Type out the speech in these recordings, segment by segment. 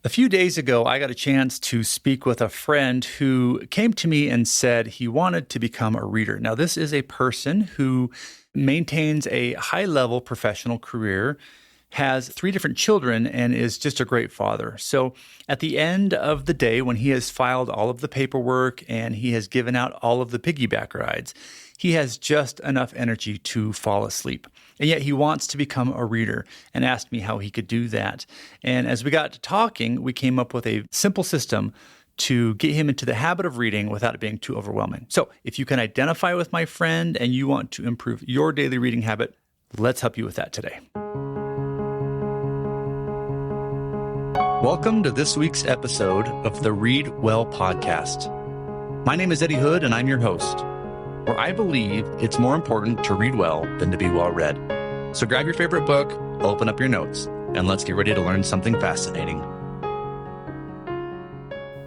A few days ago, I got a chance to speak with a friend who came to me and said he wanted to become a reader. Now, this is a person who maintains a high-level professional career, has 3 different children, and is just a great father. So at the end of the day, when he has filed all of the paperwork and he has given out all of the piggyback rides, he has just enough energy to fall asleep. And yet he wants to become a reader and asked me how he could do that. And as we got to talking, we came up with a simple system to get him into the habit of reading without it being too overwhelming. So if you can identify with my friend and you want to improve your daily reading habit, let's help you with that today. Welcome to this week's episode of the Read Well podcast. My name is Eddie Hood and I'm your host, where I believe it's more important to read well than to be well read. So grab your favorite book, open up your notes, and let's get ready to learn something fascinating.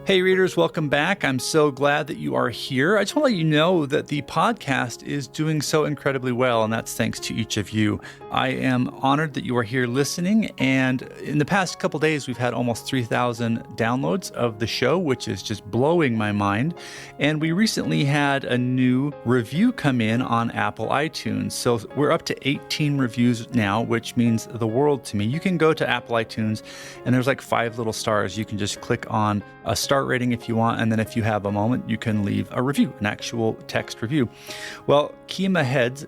Hey readers, welcome back. I'm so glad that you are here. I just want to let you know that the podcast is doing so incredibly well, and that's thanks to each of you. I am honored that you are here listening, and in the past couple days, we've had almost 3,000 downloads of the show, which is just blowing my mind. And we recently had a new review come in on Apple iTunes. So we're up to 18 reviews now, which means the world to me. You can go to Apple iTunes, and there's like 5 little stars. You can just click on a star rating if you want, and then if you have a moment, you can leave a review, an actual text review. Well, ChemaHdz,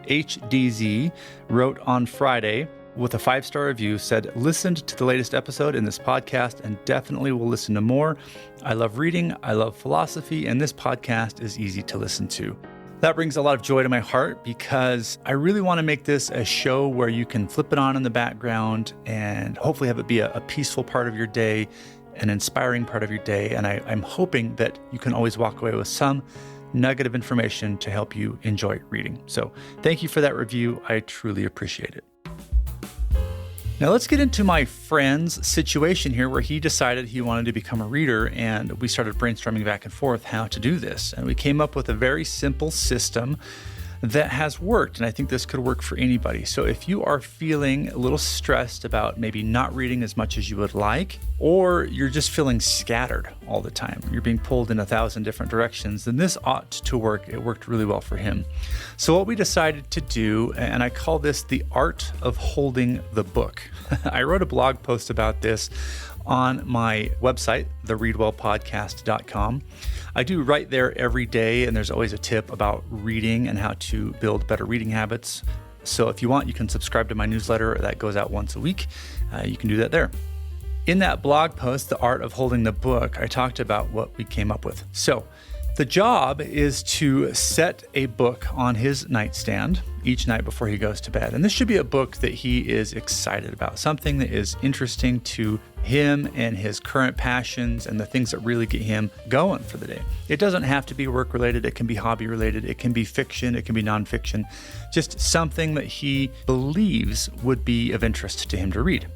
ChemaHdz, wrote on Friday with a 5-star review, said, listened to the latest episode in this podcast and definitely will listen to more. I love reading, I love philosophy, and this podcast is easy to listen to. That brings a lot of joy to my heart because I really want to make this a show where you can flip it on in the background and hopefully have it be a peaceful part of your day, an inspiring part of your day. And I'm hoping that you can always walk away with some nugget of information to help you enjoy reading. So thank you for that review. I truly appreciate it. Now let's get into my friend's situation here where he decided he wanted to become a reader, and we started brainstorming back and forth how to do this. And we came up with a very simple system that has worked, and I think this could work for anybody. So if you are feeling a little stressed about maybe not reading as much as you would like, or you're just feeling scattered all the time, you're being pulled in 1,000 different directions, then this ought to work. It worked really well for him. So what we decided to do, and I call this the art of holding the book. I wrote a blog post about this on my website, thereadwellpodcast.com. I do write there every day, and there's always a tip about reading and how to build better reading habits. So if you want, you can subscribe to my newsletter that goes out once a week. You can do that there. In that blog post, The Art of Holding the Book, I talked about what we came up with. So the job is to set a book on his nightstand each night before he goes to bed. And this should be a book that he is excited about, something that is interesting to him and his current passions and the things that really get him going for the day. It doesn't have to be work related. It can be hobby related. It can be fiction. It can be nonfiction. Just something that he believes would be of interest to him to read.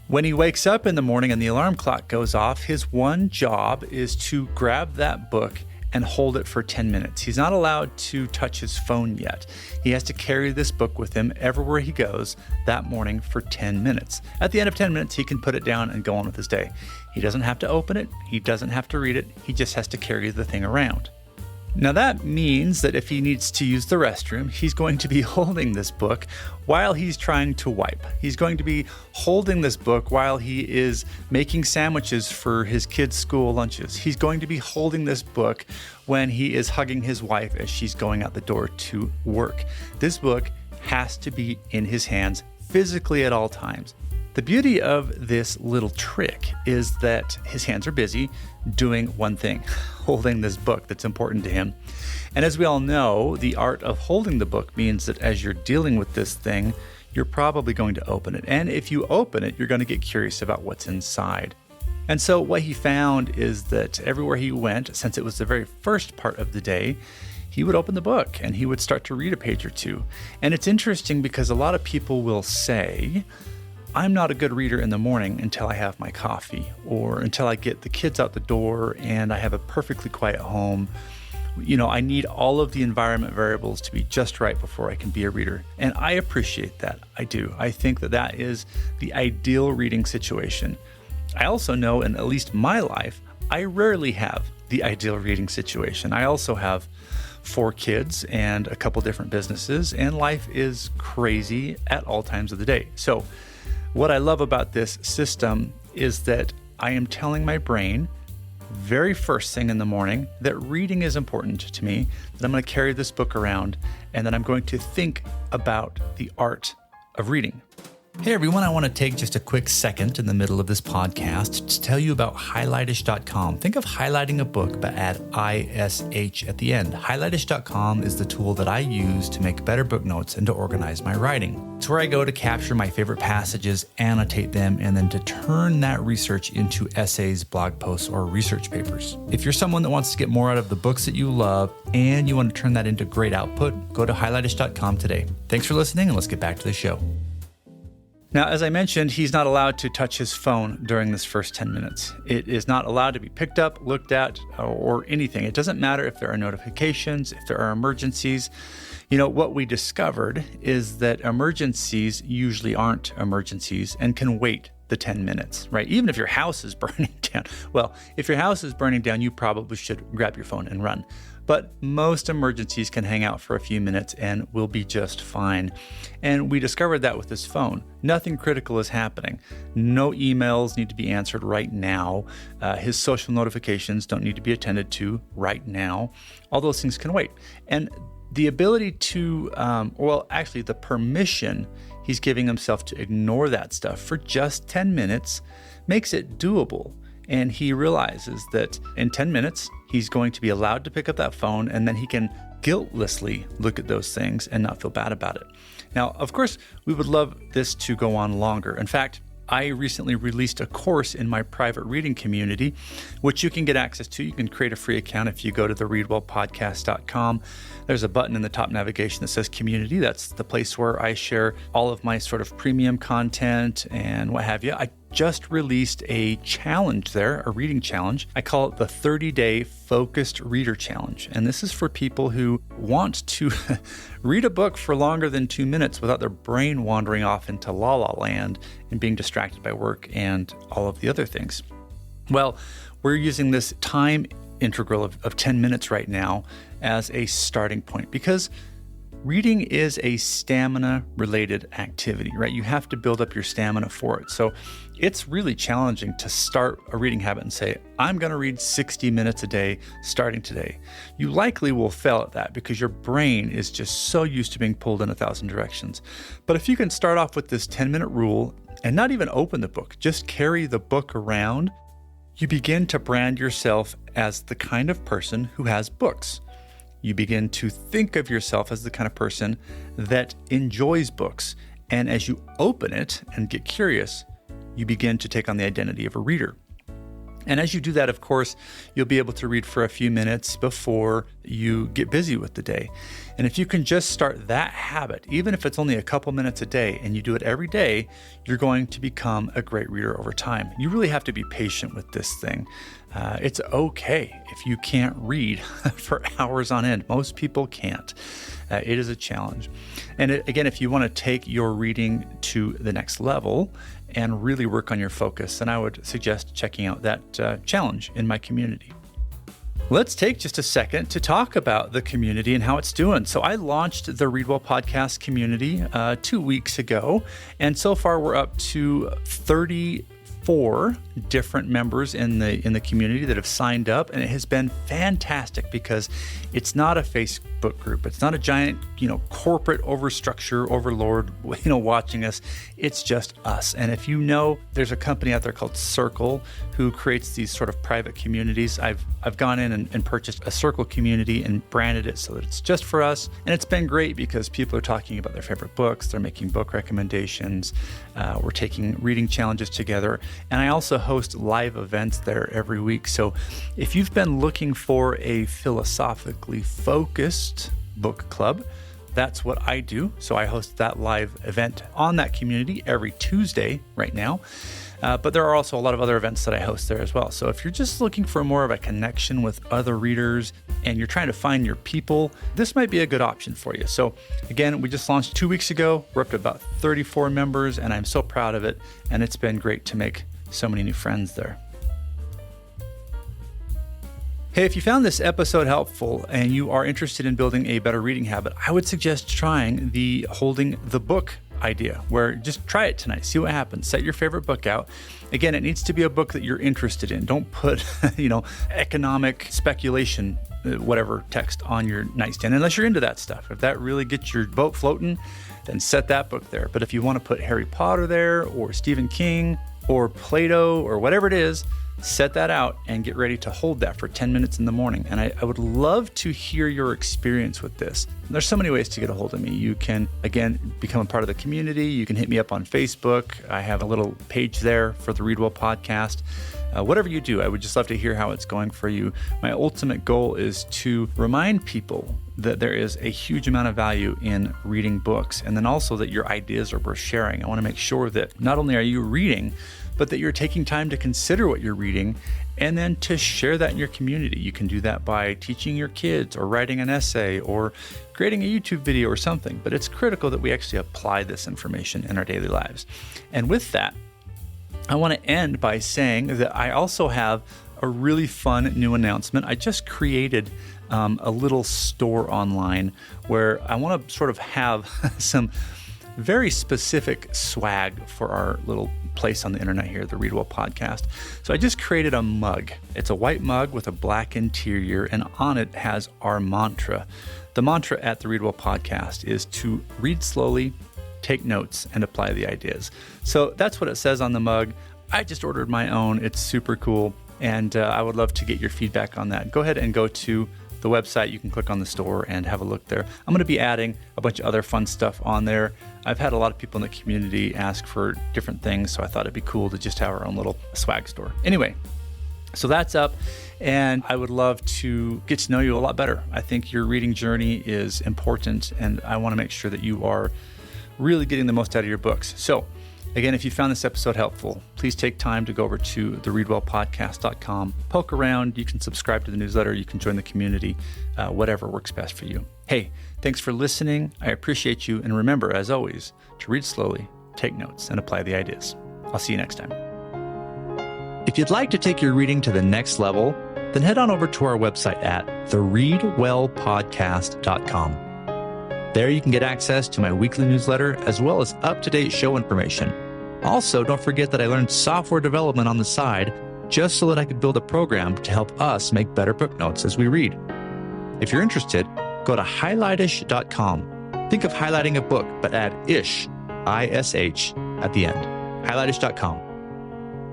When he wakes up in the morning and the alarm clock goes off, his one job is to grab that book and hold it for 10 minutes. He's not allowed to touch his phone yet. He has to carry this book with him everywhere he goes that morning for 10 minutes. At the end of 10 minutes, he can put it down and go on with his day. He doesn't have to open it. He doesn't have to read it. He just has to carry the thing around. Now that means that if he needs to use the restroom, he's going to be holding this book while he's trying to wipe. He's going to be holding this book while he is making sandwiches for his kids' school lunches. He's going to be holding this book when he is hugging his wife as she's going out the door to work. This book has to be in his hands physically at all times. The beauty of this little trick is that his hands are busy doing one thing, holding this book that's important to him. And as we all know, the art of holding the book means that as you're dealing with this thing, you're probably going to open it. And if you open it, you're going to get curious about what's inside. And so what he found is that everywhere he went, since it was the very first part of the day, he would open the book and he would start to read a page or two. And it's interesting because a lot of people will say, I'm not a good reader in the morning until I have my coffee, or until I get the kids out the door and I have a perfectly quiet home, I need all of the environment variables to be just right before I can be a reader. And I appreciate that. I do. I think that is the ideal reading situation. I also know, in at least my life, I rarely have the ideal reading situation. I also have 4 kids and a couple different businesses, and life is crazy at all times of the day. So what I love about this system is that I am telling my brain very first thing in the morning that reading is important to me, that I'm going to carry this book around, and that I'm going to think about the art of reading. Hey everyone, I want to take just a quick second in the middle of this podcast to tell you about ChemaHdz.com. Think of highlighting a book, but add ISH at the end. ChemaHdz.com is the tool that I use to make better book notes and to organize my writing. It's where I go to capture my favorite passages, annotate them, and then to turn that research into essays, blog posts, or research papers. If you're someone that wants to get more out of the books that you love and you want to turn that into great output, go to ChemaHdz.com today. Thanks for listening, and let's get back to the show. Now, as I mentioned, he's not allowed to touch his phone during this first 10 minutes. It is not allowed to be picked up, looked at, or anything. It doesn't matter if there are notifications, if there are emergencies. What we discovered is that emergencies usually aren't emergencies and can wait the 10 minutes, right? Even if your house is burning down. Well, if your house is burning down, you probably should grab your phone and run. But most emergencies can hang out for a few minutes and will be just fine. And we discovered that with this phone. Nothing critical is happening. No emails need to be answered right now. His social notifications don't need to be attended to right now. All those things can wait. And the ability to, the permission he's giving himself to ignore that stuff for just 10 minutes makes it doable. And he realizes that in 10 minutes, he's going to be allowed to pick up that phone, and then he can guiltlessly look at those things and not feel bad about it. Now, of course, we would love this to go on longer. In fact, I recently released a course in my private reading community, which you can get access to. You can create a free account if you go to thereadwellpodcast.com. There's a button in the top navigation that says community. That's the place where I share all of my sort of premium content and what have you. I just released a challenge there, a reading challenge. I call it the 30-day focused reader challenge. And this is for people who want to read a book for longer than 2 minutes without their brain wandering off into la la land and being distracted by work and all of the other things. Well, we're using this time integral of 10 minutes right now as a starting point because reading is a stamina-related activity, right? You have to build up your stamina for it. So it's really challenging to start a reading habit and say, I'm going to read 60 minutes a day starting today. You likely will fail at that because your brain is just so used to being pulled in 1,000 directions. But if you can start off with this 10-minute rule and not even open the book, just carry the book around, you begin to brand yourself as the kind of person who has books. You begin to think of yourself as the kind of person that enjoys books. And as you open it and get curious, you begin to take on the identity of a reader. And as you do that, of course, you'll be able to read for a few minutes before you get busy with the day. And if you can just start that habit, even if it's only a couple minutes a day and you do it every day, you're going to become a great reader over time. You really have to be patient with this thing. It's okay if you can't read for hours on end. Most people can't. It is a challenge. And again, if you want to take your reading to the next level and really work on your focus, then I would suggest checking out that challenge in my community. Let's take just a second to talk about the community and how it's doing. So I launched the Readwell Podcast community 2 weeks ago, and so far we're up to 34 different members in the community that have signed up, and it has been fantastic because it's not a Facebook group. It's not a giant, corporate overlord, watching us. It's just us. And if there's a company out there called Circle who creates these sort of private communities. I've gone in and purchased a Circle community and branded it so that it's just for us. And it's been great because people are talking about their favorite books. They're making book recommendations. We're taking reading challenges together. And I also host live events there every week. So if you've been looking for a philosophically focused book club, that's what I do. So I host that live event on that community every Tuesday right now. But there are also a lot of other events that I host there as well. So if you're just looking for more of a connection with other readers and you're trying to find your people, this might be a good option for you. So again, we just launched 2 weeks ago. We're up to about 34 members, and I'm so proud of it. And it's been great to make so many new friends there. Hey, if you found this episode helpful and you are interested in building a better reading habit, I would suggest trying the holding the book idea, where just try it tonight, see what happens. Set your favorite book out. Again, it needs to be a book that you're interested in. Don't put, economic speculation, whatever text on your nightstand, unless you're into that stuff. If that really gets your boat floating, then set that book there. But if you want to put Harry Potter there, or Stephen King, or Plato, or whatever it is, set that out and get ready to hold that for 10 minutes in the morning. And I would love to hear your experience with this. There's so many ways to get a hold of me. You can, again, become a part of the community. You can hit me up on Facebook. I have a little page there for the Read Well podcast. Whatever you do, I would just love to hear how it's going for you. My ultimate goal is to remind people that there is a huge amount of value in reading books, and then also that your ideas are worth sharing. I want to make sure that not only are you reading, but that you're taking time to consider what you're reading and then to share that in your community. You can do that by teaching your kids or writing an essay or creating a YouTube video or something. But it's critical that we actually apply this information in our daily lives. And with that, I want to end by saying that I also have a really fun new announcement. I just created a little store online where I want to sort of have some very specific swag for our little place on the internet here, the Read Well podcast. So I just created a mug. It's a white mug with a black interior, and on it has our mantra. The mantra at the Read Well podcast is to read slowly, take notes, and apply the ideas. So that's what it says on the mug. I just ordered my own. It's super cool, and I would love to get your feedback on that. Go ahead and go to the website. You can click on the store and have a look there. I'm going to be adding a bunch of other fun stuff on there. I've had a lot of people in the community ask for different things, so I thought it'd be cool to just have our own little swag store. Anyway, so that's up, and I would love to get to know you a lot better. I think your reading journey is important, and I want to make sure that you are really getting the most out of your books. So again, if you found this episode helpful, please take time to go over to thereadwellpodcast.com, poke around. You can subscribe to the newsletter. You can join the community, whatever works best for you. Hey, thanks for listening. I appreciate you. And remember, as always, to read slowly, take notes, and apply the ideas. I'll see you next time. If you'd like to take your reading to the next level, then head on over to our website at thereadwellpodcast.com. There you can get access to my weekly newsletter as well as up-to-date show information. Also, don't forget that I learned software development on the side just so that I could build a program to help us make better book notes as we read. If you're interested, go to highlightish.com. Think of highlighting a book, but add ish, I-S-H, at the end. highlightish.com.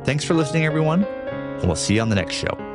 Thanks for listening, everyone, and we'll see you on the next show.